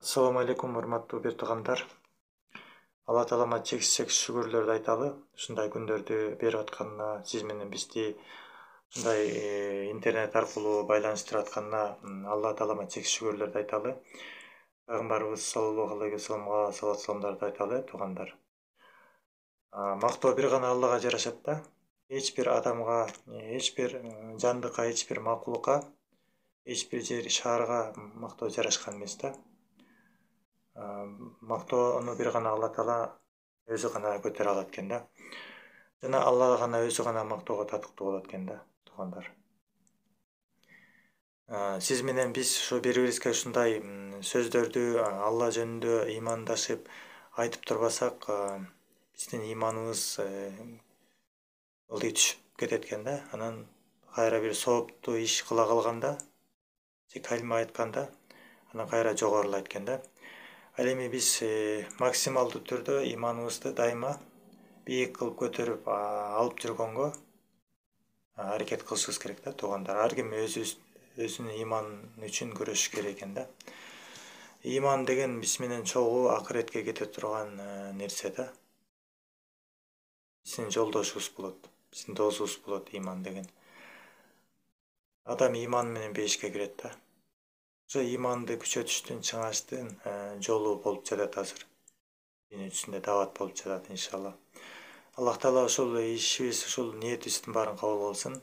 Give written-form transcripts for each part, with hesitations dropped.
Assalamu alaikum, урматтуу бир туугандар. Алла таалама чексиз шүгүрлөрдү айталы. Ушундай күндөрдү берип атканына, сиз менен бизди ушундай интернет аркылуу байланыштырып атканына Алла таалама чексиз шүгүрлөрдү айталы. Пайгамбарыбыз саллаллаху алейхи вассаламга салат саламдарды айталы, туугандар. Мактоо бир гана Аллага жарашат да. Эч бир адамга, эч бир жандыкка, эч бир макулукка, эч бир жер шаарга мактоо жарашкан эмес да. Мактоону бир гана Алла таала өзү гана көтөрө алат экен да. Жана Алла гана өзү гана мактоого татыктуу болот экен да, туугандар. Сиз менен биз ушу бири-бирибизге ушундай сөздөрдү Алла жөнүндө ыймандашып айтып турбасак, биздин ыйманыбыз ылдый түшүп кетет экен да. Анан кайра бир сооптуу иш кыла калганда, же калима айтканда, анан кайра жогорулайт экен да. Ал эми биз максималдуу түрдө ыйманыбызды дайыма бийик кылып көтөрүп алып жүргөнгө аракет кылышыбыз керек да, туугандар. Ар ким өзүнүн ыйманы үчүн күрөшүш керек экен да. Ыйман деген биз менен чогуу акыретке кете турган нерсе да. Биздин жолдошубуз болот, биздин досубуз болот ыйман деген. Адам ыйман менен бейишке кирет да. Ошо ыйманды күчөтүштүн, чыңаштын жолу болуп жатат азыр. Дин үстүндө дават болуп жатат иншалла. Аллах таала ушул ишибиз, ушул ниетибиздин баарын кабыл кылсын.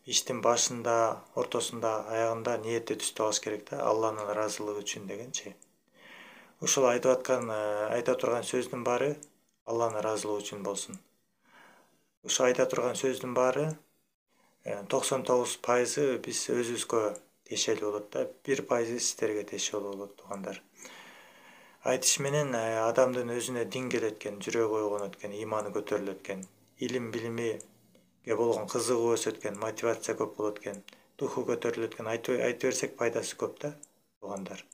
Иштин башында, ортосунда, аягында ниетти түзүп алыш керек да, Алланын ыраазылыгы үчүн дегенчи. Ушул айтып аткан, айта турган сөздүн баары Алланын ыраазылыгы үчүн болсун. Ушу айта турган сөздүн баары 99% биз өзүбүзгө тиешелүү болот да, 1% сиздерге тиешелүү болот, туугандар. Айтыш менен адамдын өзүнө дин келет экен, жүрөгү ойгонот экен, ыйманы көтөрүлөт экен, илим билимиге болгон кызыгуу өсөт экен, мотивация көп болот экен, духу көтөрүлөт экен. Айта берсек пайдасы көп да, туугандар.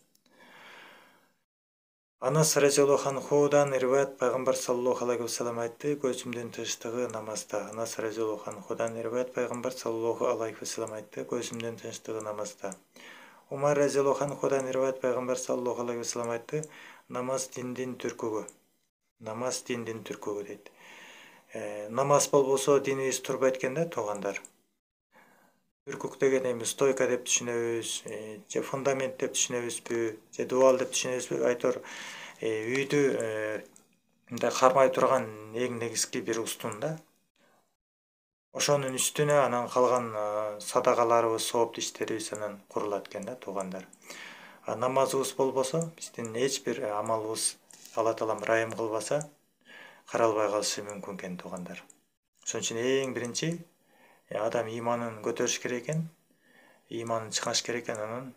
Анас разияллаху анхудан риваят, пайгамбар саллаллаху алейхи вассалам айтты, көзүмдүн тынчтыгы намазда. Анас разияллаху анхудан риваят, пайгамбар саллаллаху алейхи вассалам айтты, көзүмдүн тынчтыгы намазда. Умар разияллаху анхудан риваят, пайгамбар саллаллаху алейхи вассалам айтты, намаз диндин түркүгү. Намаз диндин түркүгү дейт. Намаз болбосо динибиз турбайт экен да, туугандар. Түркүк деген эми стойка деп түшүнөбүз, же фундамент деп түшүнөбүзбү, же дубал деп түшүнөбүзбү, айтор үйдү мындай кармай турган эң негизги бир устун да. Ошонун үстүнө анан калган садакаларыбыз, сооптуу иштерибиз анан курулат экен да, туугандар. Намазыбыз болбосо, биздин эч бир амалыбыз Алла таалам ырайым кылбаса, каралбай калышы мүмкүн экен, туугандар. Ошон үчүн эң биринчи адам ыйманын көтөрүш керек экен, ыйманын чыңаш керек экен, анан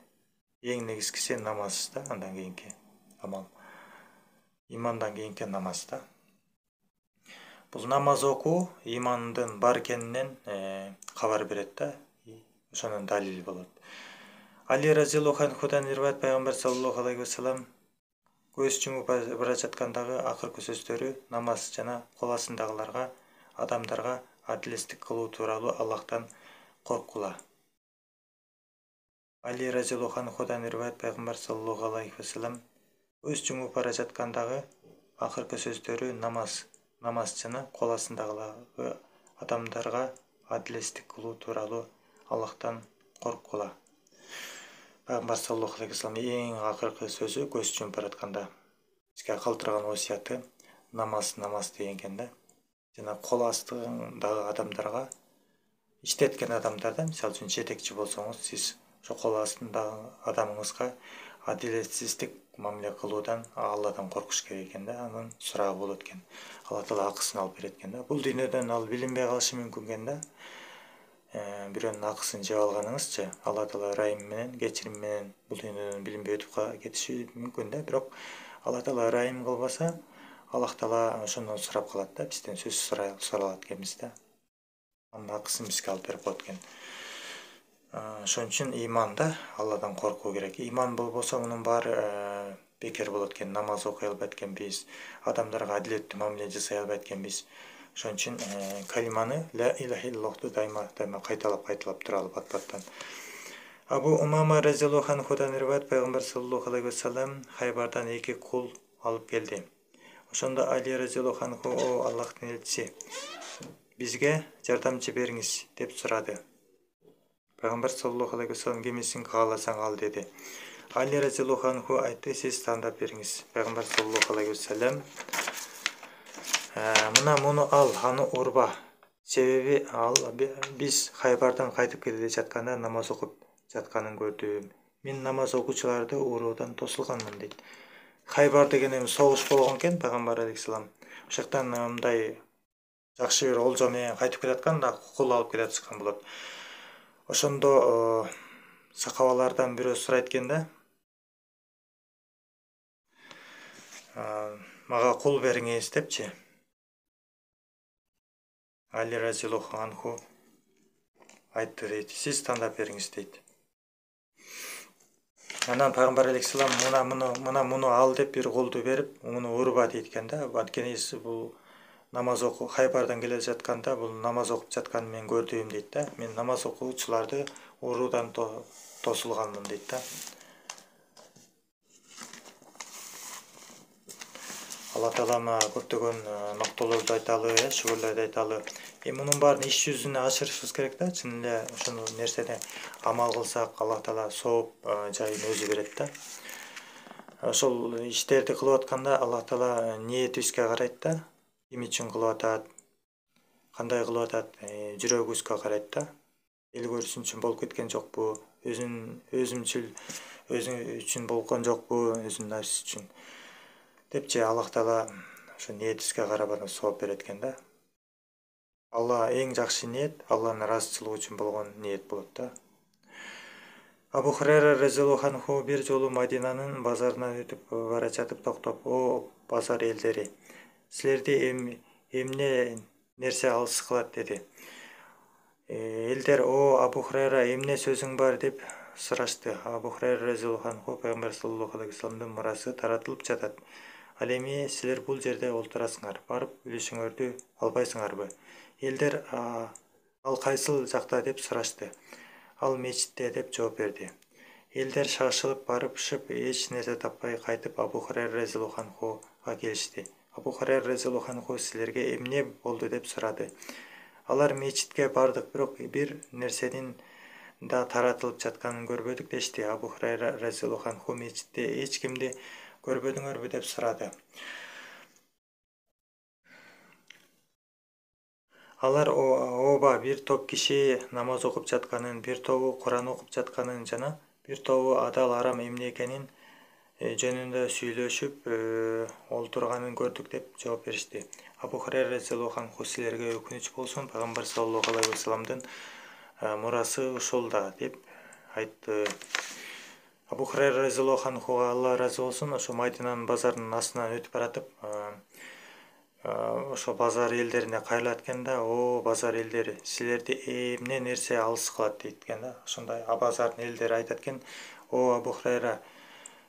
эң негизгиси намаз да, андан кийинки амал. Ыймандан кийинки намаз да. Бул намаз окуу ыймандын бар экенинен кабар берет да, ошонун далили болот. Али разияллаху анхудан риваят, пайгамбар саллаллаху алейхи вассалам көз жумуп бара жаткандагы акыркы сөздөрү намаз жана кол астындагыларга, адамдарга адилеттик кылуу тууралуу Аллахтан корккула. Али разияллаху анхудан риваят, пайгамбар саллаллаху алейхи вассалам көз жумуп бара жаткандагы акыркы сөздөрү намаз жана кол астындагыларга, адамдарга адилеттик кылуу тууралуу Аллахтан корккула. Пайгамбар саллаллаху алейхи вассалам эң акыркы сөзү көз жумуп баратканда бизге калтырган осуяты намаз деген экен да. Жана кол астындагы адамдарга, иштеткен адамдарда, мисалы үчүн жетекчи болсоңуз, сиз ошо кол астындагы адамыңызга адилетсиздик мамиле кылуудан Алладан коркуш керек экен да, анын сурагы болот экен. Алла таала акысын алып берет экен да. Бул дүйнөдөн ал билинбей калышы мүмкүн экен да. Бирөөнүн акысын жеп алганыңызчы, Алла таала ырайым менен, кечирим менен бул дүйнөдөн билинбей өтүп кетиши мүмкүн да, бирок Алла таала ырайым кылбаса, Аллах таала ошондон сурап калат да, бизден сөз суралат экенбиз да. Анын акысын бизге алып берип коет экен. Ошон үчүн ыйман да, Алладан коркуу керек. Ыйман болбосо мунун баары бекер болот экен. Намаз окуй албайт экенбиз, адамдарга адилеттүү мамиле жасай албайт экенбиз. Ошон үчүн калиманы ла иляха иллаллахту дайыма кайталап туралы бат-баттан. Абу Умама разияллаху анхудан риваят пайгамбар саллаллаху алейхи вассалам Хайбардан 2 кул алып келди. Ошондо Али разияллаху анху: "О Аллахтын элчиси, бизге жардамчы бериңиз" деп сурады. Пайгамбар саллаллаху алейхи вассалам: "Кимисин кааласаң ал" деди. Али разияллаху анху айтты: "Сиз тандап бериңиз". Пайгамбар саллаллаху алейхи вассалам: "Мына муну ал, аны урба. Себеби биз Хайбардан кайтып келе жатканда намаз окуп жатканын көрдүм. Мен намаз окуучуларды уруудан тосулганмын" дейт. Хайбар деген эми согуш болгон экен, пайгамбар алейхиссалам. Ошоктон мындай жакшы бир олжо менен кайтып келаткан да кул алып келатышкан болот. Ошондо сахабалардан бирөө сурайт экен да: "Мага кул бериңиз" депчи. Али разияллаху анху айтты дейт: "Сиз тандап бериңиз" дейт. Анан пайгамбар алейхиссалам мына муну ал деп бир кулду берип, муну урба дейт экен да. Анткени бул намаз окуу Хайбардан келе жатканда бул намаз окуп жатканын мен көрдүм дейт да. Мен намаз окуучуларды уруудан тосулганмын дейт да. Алла Таала көптөгөн ноктолорду айталы, шүгүрлөрдү айталы. Мунун баарын иш жүзүнө ашырышыбыз керек да. Чын эле ошол нерсени амал кылсак, Алла Таала сооп жайын өзү берет да. Ошол иштерди кылып атканда Алла Таала ниетибизге карайт да. Ким үчүн кылып атат, кандай кылып атат, жүрөгүбүзгө карайт да. Эл көрсүн үчүн болуп кеткен жокпу, өзүм үчүн болгон жокпу, өзүнүн нәпсиси үчүн депчи Алла Таала ошо ниетибизге карап анан сооп берет экен да. Алла эң жакшы ниет Алланын ыраазычылыгы үчүн болгон ниет болот да. Абу Хурайра разияллаху анху бир жолу Мадинанын базарынан өтүп бара жатып токтоп: "О базар элдери, силерди эмне нерсе алыс кылат" деди. Элдер: "О Абу Хурайра, эмне сөзүң бар" деп сурашты. Абу Хурайра разияллаху анху: "Пайгамбар саллаллаху алейхи вассаламдын мурасы таратылып жатат. Ал эми силер бул жерде олтурасыңар, барып үлүшүңөрдү албайсыңарбы?" Элдер: "Ал кайсыл жакта" деп сурашты. "Ал мечитте" деп жооп берди. Элдер шашылып барышып, эч нерсе таппай кайтып Абу Хурайра разияллаху анхуга келишти. Абу Хурайра разияллаху анху силерге эмне болду деп сурады. Алар: "Мечитке бардык, бирок бир нерсенин да таратылып жатканын көрбөдүк" дешти. Абу Хурайра разияллаху анху: "Мечитте эч кимди көрбөдүңөрбү" деп сурады. Алар ооба бир топ киши намаз окуп жатканын, бир тобу Куран окуп жатканын жана бир тобу адал арам эмне экенин жөнүндө сүйлөшүп олтурганын көрдүк деп жооп беришти. Абу Хурайра разияллаху анху: "Силерге өкүнүч болсун, пайгамбар саллаллаху алейхи вассаламдын мурасы ушул да" деп айтты. Абу Хурайра разияллаху анхуга Алла ыраазы болсун, ошо Мадинанын базарынын астынан өтүп баратып, ошо базар элдерине кайрылат экен да: "О базар элдери, силерди эмне нерсе алыс кылат" дейт экен да. Ошондой базардын элдери айтат экен: "О Абу Хурайра,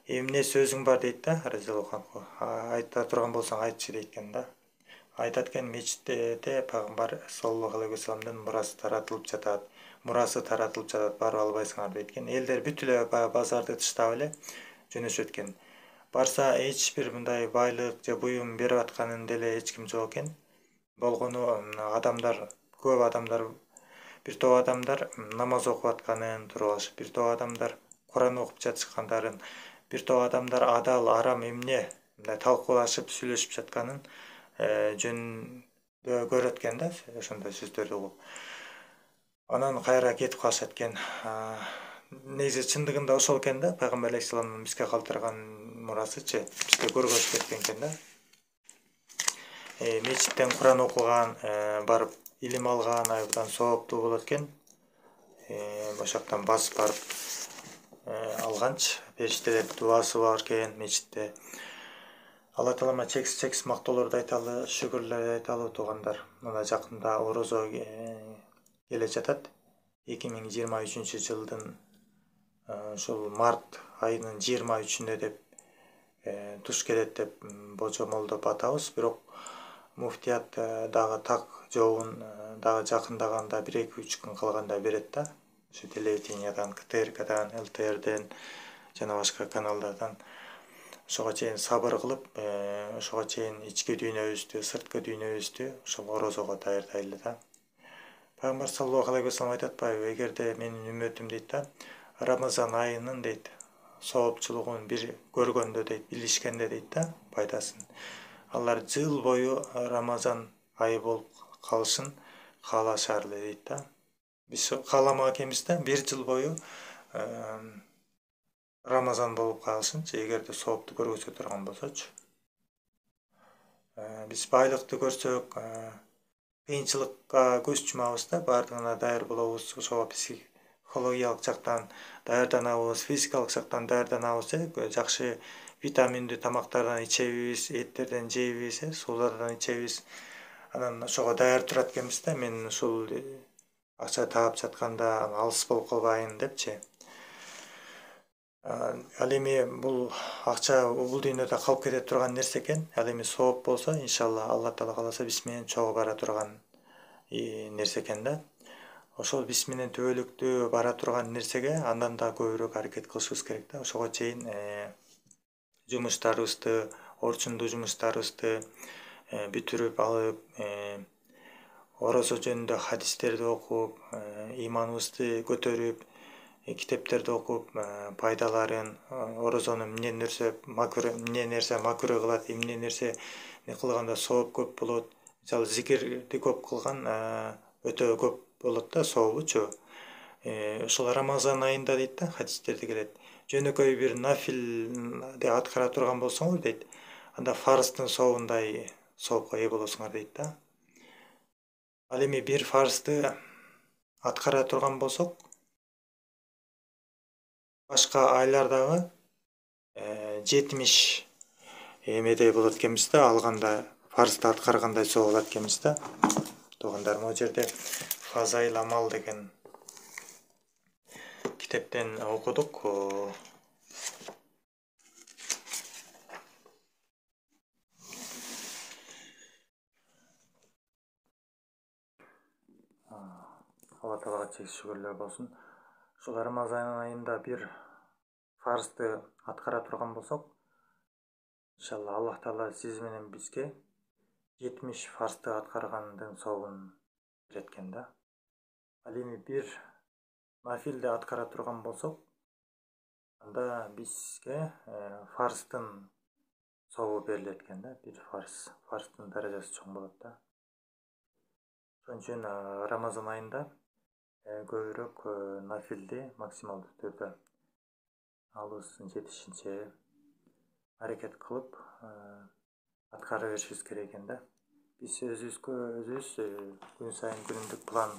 эмне сөзүң бар" дейт да, разияллаху анху. "Айта турган болсоң айтчы" дейт экен да. Айтат экен: "Мечитте пайгамбар саллаллаху алейхи вассаламдын мурасы таратылып жатат, барып албайсыңар" дейт экен. Элдер бүт эле базарды тыштап эле жөнөшөт экен. Барса эч бир мындай байлык же буюм берип атканын деле эч ким жок экен. Болгону адамдар, көп адамдар, бир топ адамдар намаз окуп атканын туруп алышып, бир топ адамдар Куран окуп жатышкандарын, бир топ адамдар адал арам эмне мындай талкуулашып сүйлөшүп жатканын жөнүндө көрөт экен да, ошондой сөздөрдү угуп. Анан кайра кетип калышат экен. Негизи чындыгында ошол экен да, пайгамбар алейхисаламдын бизге калтырган мурасычы, бизге көргөзүп кеткен экен да. Мечиттен Куран окуган, барып илим алган абдан сооптуу болот экен. Ошоктон басып барып алганчы, периштелердин дубасы бар экен мечитте. Алла Таалама чексиз мактоолорду айталы, шүгүрлөр айталы туугандар. Мына жакында орозо келе жатат. 2023-жылдын ошол март айынын 23-үндө деп туш келет деп божомолдоп атабыз. Бирок муфтият дагы так жообун дагы жакындаганда 1-2-3 күн калганда берет да. Şu televideniyadan, KTRK'dan, LTR'den жана башка каналдардан ошого чейин сабыр кылып, ошого чейин ички дүйнөбүздү, сырткы дүйнөбүздү ошол орозого даярдайлы да. Пайгамбар саллаллаху алейхи вассалам айтат атпайбы, эгерде менин үммөтүм дейт да, Рамазан айынын дейт, соопчулугун бир көргөндө дейт, билишкенде дейт да, пайдасын. Алар жыл бою Рамазан айы болуп калышын каалашарлы дейт да. Биз кааламак экенбиз да, бир жыл бою Рамазан болуп калышынчы, эгерде соопту көргөзө турган болсочу. Биз байлыкты көрсөк, кыйынчылыкка көз жумабыз да, баардыгына даяр болобуз, ошого психологиялык жактан даярданабыз, физикалык жактан даярданабыз, жакшы витаминдүү тамактардан ичебиз, эттерден жейбиз, суулардан ичебиз. Анан ошого даяр турат экенбиз да, мен ушул акча таап жатканда алыс болуп калбайын депчи. Ал эми бул акча бул дүйнөдө калып кете турган нерсе экен. Ал эми сооп болсо, иншалла, Алла Таала кааласа, биз менен чогуу бара турган нерсе экен да. Ошол биз менен түбөлүктүү бара турган нерсеге андан да көбүрөөк аракет кылышыбыз керек да. Ошого чейин жумуштарыбызды, орчундуу жумуштарыбызды бүтүрүп алып, орозо жөнүндө хадистерди окуп, ыйманыбызды көтөрүп, китептерди окуп, пайдаларын, орозону эмне нерсе макруh кылат, эмне нерсе кылганда сооп көп болот. Мисалы, зикирди көп кылган өтө көп болот да сообучу. Ошол Рамазан айында дейт да, хадистерде келет. Жөнөкөй бир нафилди аткара турган болсоңор дейт, анда фарздын сообундай соопко ээ болосуңар дейт да. Ал эми бир фарзды аткара турган болсок, башка айлардагы 70 эмедей болот экенбиз да, алганда фарзды аткаргандай сооп алат экенбиз да. Туугандар, могу жерде Фазаил Амал деген китептен окудук. Алла Таалага чексиз шүгүрлөр болсун. Ушул Рамазан айында бир фарзды аткара турган болсок, иншалла, Аллах Таала сиз менен бизге 70 фарзды аткаргандын сообун берет экен да. Ал эми бир нафилди аткара турган болсок, анда бизге фарздын сообу берилет экен да. Бир фарздын даражасы чоң болот да. Ошон үчүн Рамазан айында көбүрөөк нафилди максималдуу түрдө алыбыздын жетишинче аракет кылып аткара беришибиз керек экен да. Биз өзүбүз күн сайын күнүмдүк план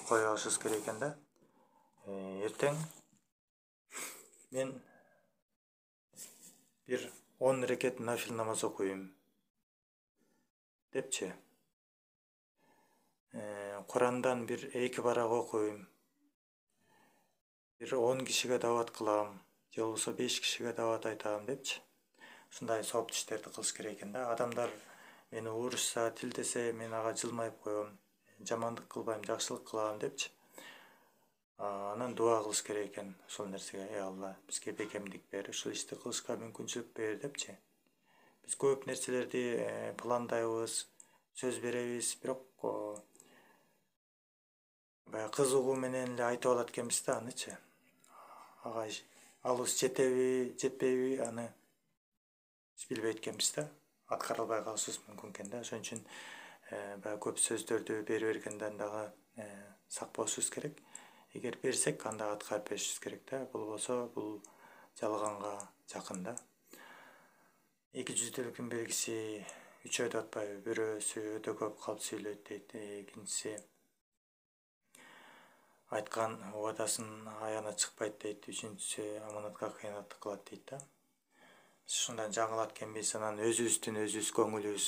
кое алышыбыз керек экен да. Эртең мен бир 10 рекет нафил намаз окуйм депчи. Курандан бир 2 барак окуйм. Бир 10 кишиге дават кылам, же болбосо 5 кишиге дават айтам депчи. Ушундай сооптуу иштерди кылыш керек экен да. Адамдар мени урушса, тилдесе, мен ага жылмайып коем. Жамандык кылбайм, жакшылык кылам депчи. Анан дуа кылыш керек экен ошол нерсеге. Эй Алла, бизге бекемдик бер, ушул ишти кылышка мүмкүнчүлүк бер депчи. Биз көп нерселерди пландайбыз, сөз беребиз, бирок баягы кызыгуу менен эле айтып алат экенбиз да анычы. Ага алыбыз жетеби, жетпейби, аны биз билбейт экенбиз да. Аткара албай калышыбыз мүмкүн экен да. Ошон үчүн баягы көп сөздөрдү бере бергенден дагы сак болушубуз керек. Эгер берсек, анда аткарып беришибиз керек да. Болбосо бул жалганга жакын да. Эки жүздүүлүктүн белгиси үчөө деп атпайбы? Бирөөсү өтө көп калп сүйлөйт дейт, экинчиси айткан убадасын аяна чыкпайт дейт, үчүнчүсү аманатка кыянаттык кылат дейт да. Ушундан жаңылат экенбиз, анан өзүбүз көңүлүбүз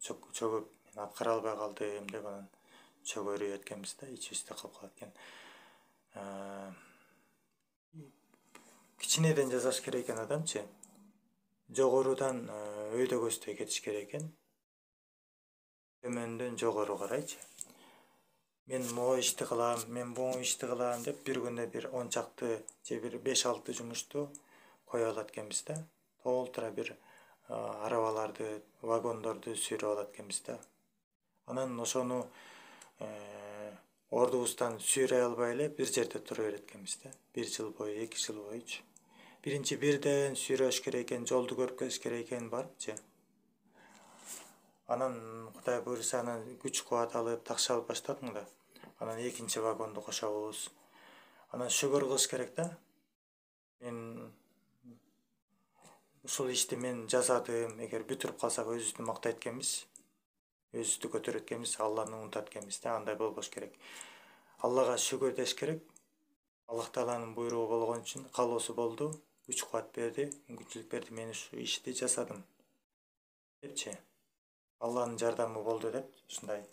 чөгүп, мен аткара албай калдым деп анан чөгөрүйөт экенбиз да, ичибизде калып калат экен. Кичинеден жасаш керек экен адамчы. Жогорудан өйдө көздөй кетиш керек экен. Төмөндөн жогору карайчы. мен могу ишти кылам, мен бул ишти кылам деп бир күндө бир 10 чакты же бир 5-6 жумушту кое алат экенбиз да. Толтура бир арабаларды, вагондорду сүйрөп алат экенбиз да. Анан ошону ордубуздан сүйрөй албай эле бир жерде тура берет экенбиз да. 1 жыл бою, 2 жыл боючу. Биринчи бирден сүйрөш керек экен, жолду көрүп керек экен барыпчы. Анан Кудай буюрса анан күч кубат алып такша алып баштадым да. Анан экинчи вагонду кошобуз. Анан шүгүр кылыш керек да. Мен ушул ишти мен жасадым. Эгер бүтүрүп калсак өзүбүздү мактайт экенбиз. Өзүбүздү көтөрөт экенбиз, Алланы унутат экенбиз да. Андай болбош керек. Аллага шүгүр деш керек. Аллах Тааланын буйругу болгон үчүн каалоосу болду. Күч кубат берди, мүмкүнчүлүк берди. Мен ушу ишти жасадым. Депчи. Алланын жардамы болду деп ушундай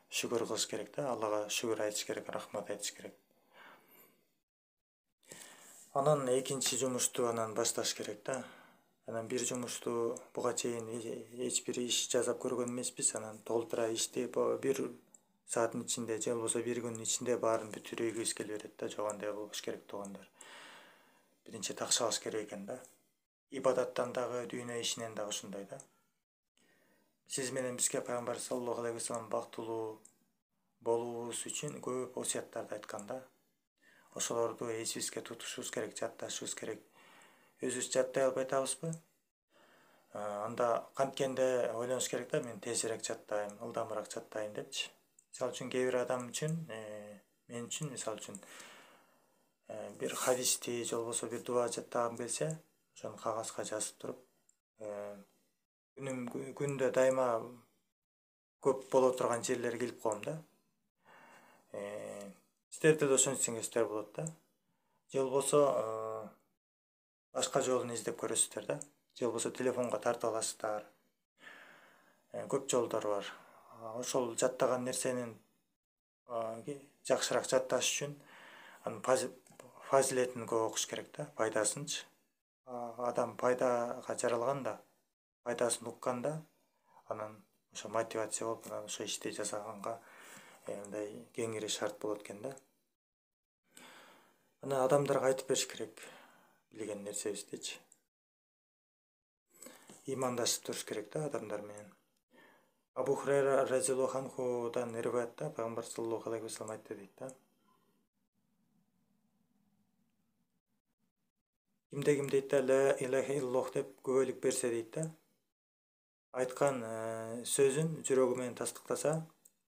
шүгүр кылыш керек да. Аллага шүгүр айтыш керек, рахмат айтыш керек. Анан экинчи жумушту анан башташ керек да. Анан бир жумушту буга чейин эч бир иш жасап көргөн эмеспиз. Анан толтура ишти бир сааттын ичинде же болбосо бир күндүн ичинде баарын бүтүргүбүз келе берет да. Жок, андай болбош керек туугандар. Биринчи такша алыш керек экен да. Ибадаттан дагы, дүйнө ишинен дагы ушундай да. Сиз менен бизге пайгамбар саллаллаху алейхи вассалам бактылуу болуубуз үчүн көп осуяттарды айткан да. Ошолорду эсибизге тутушубуз керек, жатташыбыз керек. Өзүбүз жаттай албай атабызбы? Анда канткенде ойлонуш керек да, мен тезирээк жаттайм, ылдамыраак жаттайм депчи. Мисалы үчүн кээ бир адам үчүн, мен үчүн мисалы үчүн бир хадисти же болбосо бир дуа жаттагым келсе, ошону кагазга жазып туруп, күндө дайыма көп боло турган жерлерге келип коем да. Силерде да ошентип жеңесиздер болот да. Же болбосо башка жолун издеп көрөсүздөр да. Же болбосо телефонго тартып аласыздар. Көп жолдор бар. Ошол жаттаган нерсенин жакшыраак жатташ үчүн анын фазилетин көп окуш керек да, пайдасынчы. Адам пайдага жаралган да, пайдасын укканда, анан ошо мотивация болуп, анан ошо ишти жасаганга мындай кеңири шарт болот экен да. Анан адамдарга айтып бериш керек билген нерсебиздичи. Имандашып туруш керек да адамдар менен. Абу Хурайра разияллаху анхудан риваятта пайгамбар саллаллаху алейхи вассалам айтты дейт да. Кимде дейт да ла илаха иллаллах деп күбөлүк берсе дейт да. Айткан сөзүн жүрөгү менен тастыктаса,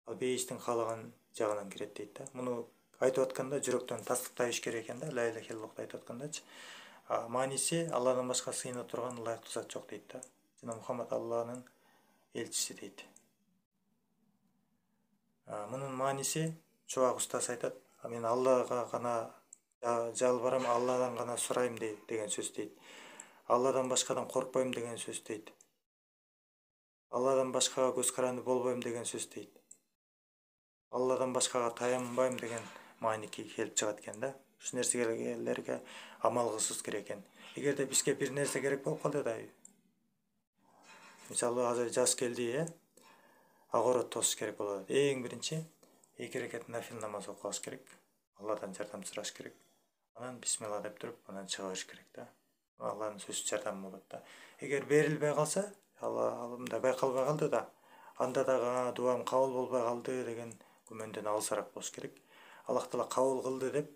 ал бейиштин каалаган жагынан кирет дейт да. Муну айтып атканда жүрөктөн тастыктабыш керек экен да, ла илаха иллаллахты айтып аткандачы. Мааниси Алладан башка сыйына турган ылайыктуу зат жок дейт да. Жана Мухаммад Алланын элчиси дейт. Мунун мааниси чубак устаз айтат, мен Аллага гана жалбарам, Алладан гана сурайм деген сөз дейт. Алладан башкадан коркпойм деген сөз дейт. Алладан башкага көз каранды болбойм деген сөз дейт. Алладан башкага таянбайм деген мааники келип чыгат экен да. Ушул нерселерге амал кылышыбыз керек экен. Эгерде бизге бир нерсе керек болуп калды да, мисалы азыр жаз келди, агорот тосуш керек болот. Эң биринчи 2 рекат нафил намаз окуш керек. Алладан жардам сураш керек. Анан бисмилла деп туруп, анан чыга бериш керек да. Алланын сөзсүз жардамы болот да. Эгер берилбей калса, мындай байкалбай калды да, анда дагы дуам кабыл болбой калды деген күмөндөн алысыраак болуш керек. Аллах Таала кабыл кылды деп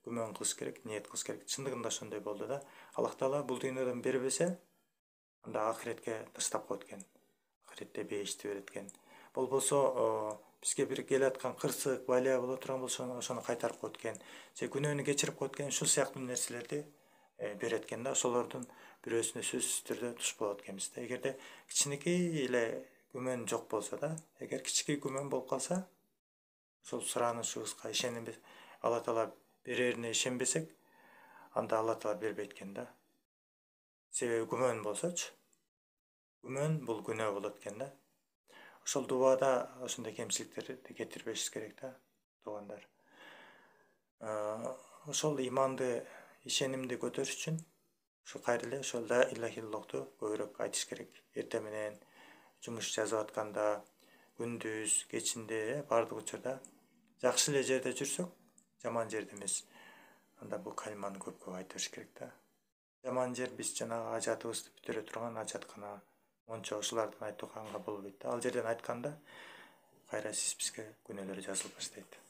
күмөн кылыш керек, ниет кылыш керек. Чындыгында ошондой болду да. Аллах Таала бул дүйнөдөн бербесе, анда ахиретке таштап коет экен. Ахиретте бейишти берет экен. Болбосо бизге бир келаткан кырсык, балия боло турган болсо, ошону кайтарып коет экен. Же күнөөнү кечирип коет экен, ушул сыяктуу нерселерди берет экен да. Ошолордун бирөөсүнө сөзсүз түрдө туш болот экенбиз да. Эгерде кичинекей эле күмөн жок болсо да, эгер кичинекей күмөн болуп калса, ошол суранышыбызга ишенебиз, Алла Таала берерине ишенбесек, анда Алла Таала бербейт экен да. Себеби күмөн болсочу, күмөн бул күнөө болот экен да. Ошол дубада ошондой кемчиликтерди кетирбешибиз керек да, туугандар. Ошол иманды, ишенимди көтөрүш үчүн ушу кайра эле ошол ла илаха иллаллахту көбүрөөк айтыш керек. Эртең менен жумуш жасап атканда, күндүз, кечинде, баардык учурда Жакшы эле жерде жүрсөк, жаман жерде эмес. Анда бул калиманы көп айтыш керек да. Жаман жер биз жанагы ажатыбызды бүтүрө турган ажаткана, мончо ушулардан айтууга болбойт да. Ал жерден айтканда кайра сиз бизге күнөөлөр жазылып баштайт.